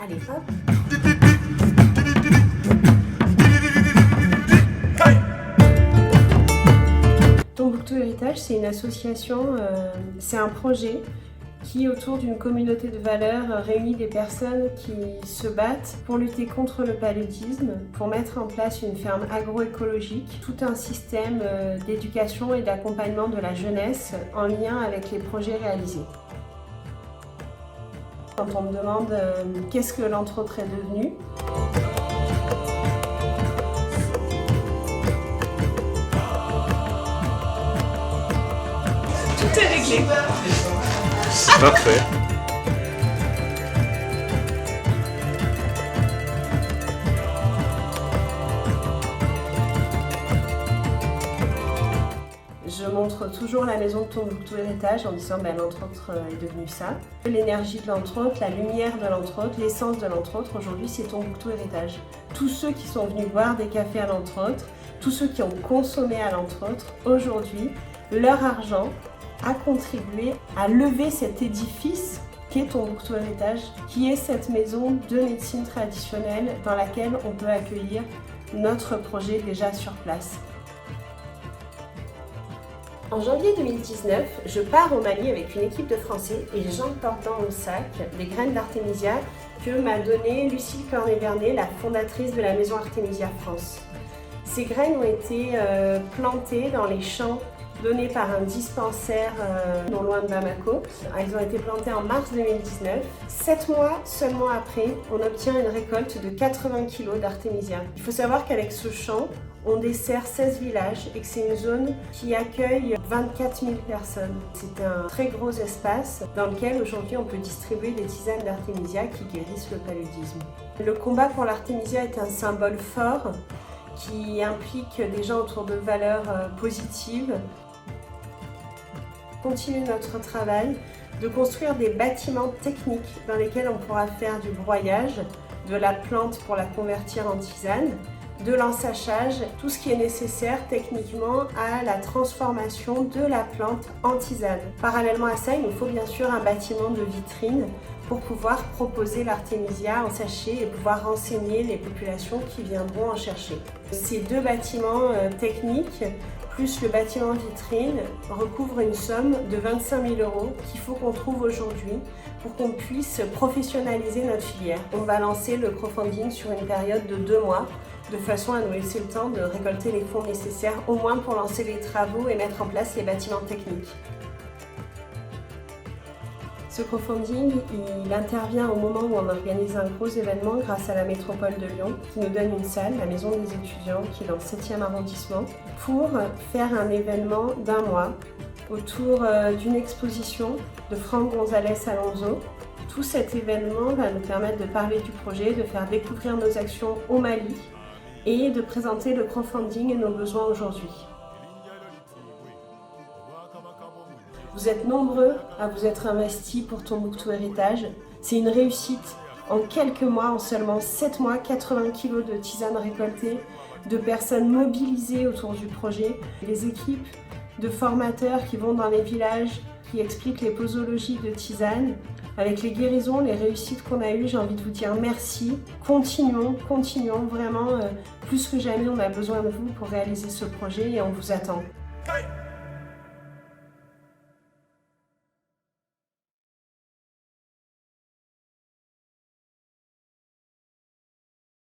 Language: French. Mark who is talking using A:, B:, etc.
A: Allez, hop. Tombouctou Héritage, c'est une association, c'est un projet qui, autour d'une communauté de valeurs, réunit des personnes qui se battent pour lutter contre le paludisme, pour mettre en place une ferme agroécologique, tout un système d'éducation et d'accompagnement de la jeunesse en lien avec les projets réalisés. Quand on me demande qu'est-ce que l'entre autres est devenu,
B: tout est réglé.
C: Parfait.
A: je montre toujours la maison de Tombouctou Héritage en disant l'entre autres est devenu ça. L'énergie de l'entre autres, la lumière de l'entre autres, l'essence de l'entre autres, aujourd'hui c'est Tombouctou Héritage. Tous ceux qui sont venus boire des cafés à l'entre autres, tous ceux qui ont consommé à l'entre autres, aujourd'hui, leur argent a contribué à lever cet édifice qu'est Tombouctou Héritage, qui est cette maison de médecine traditionnelle dans laquelle on peut accueillir notre projet déjà sur place. En janvier 2019, je pars au Mali avec une équipe de Français et j'emporte dans mon sac des graines d'Artémisia que m'a donné Lucille Cornet-Vernet, la fondatrice de la maison Artémisia France. Ces graines ont été plantées dans les champs donnés par un dispensaire non loin de Bamako. Elles ont été plantées en mars 2019. 7 mois seulement après, on obtient une récolte de 80 kg d'Artémisia. Il faut savoir qu'avec ce champ, on dessert 16 villages et que c'est une zone qui accueille 24 000 personnes. C'est un très gros espace dans lequel aujourd'hui on peut distribuer des tisanes d'Artémisia qui guérissent le paludisme. Le combat pour l'Artémisia est un symbole fort qui implique des gens autour de valeurs positives. Continuer notre travail de construire des bâtiments techniques dans lesquels on pourra faire du broyage, de la plante pour la convertir en tisane, de l'ensachage, tout ce qui est nécessaire techniquement à la transformation de la plante en tisane. Parallèlement à ça, il nous faut bien sûr un bâtiment de vitrine pour pouvoir proposer l'Artémisia en sachet et pouvoir renseigner les populations qui viendront en chercher. Ces deux bâtiments techniques plus le bâtiment vitrine recouvre une somme de 25 000 € qu'il faut qu'on trouve aujourd'hui pour qu'on puisse professionnaliser notre filière. On va lancer le crowdfunding sur une période de 2 mois de façon à nous laisser le temps de récolter les fonds nécessaires au moins pour lancer les travaux et mettre en place les bâtiments techniques. Ce crowdfunding, il intervient au moment où on organise un gros événement grâce à la métropole de Lyon qui nous donne une salle, la maison des étudiants qui est dans le 7e arrondissement, pour faire un événement d'1 mois autour d'une exposition de Franck González Alonso. Tout cet événement va nous permettre de parler du projet, de faire découvrir nos actions au Mali et de présenter le crowdfunding et nos besoins aujourd'hui. Vous êtes nombreux à vous être investis pour Tombouctou Héritage. C'est une réussite. En quelques mois, en seulement 7 mois, 80 kg de tisane récoltées, de personnes mobilisées autour du projet, des équipes de formateurs qui vont dans les villages, qui expliquent les posologies de tisane. Avec les guérisons, les réussites qu'on a eues, j'ai envie de vous dire merci. Continuons, vraiment, plus que jamais, on a besoin de vous pour réaliser ce projet et on vous attend.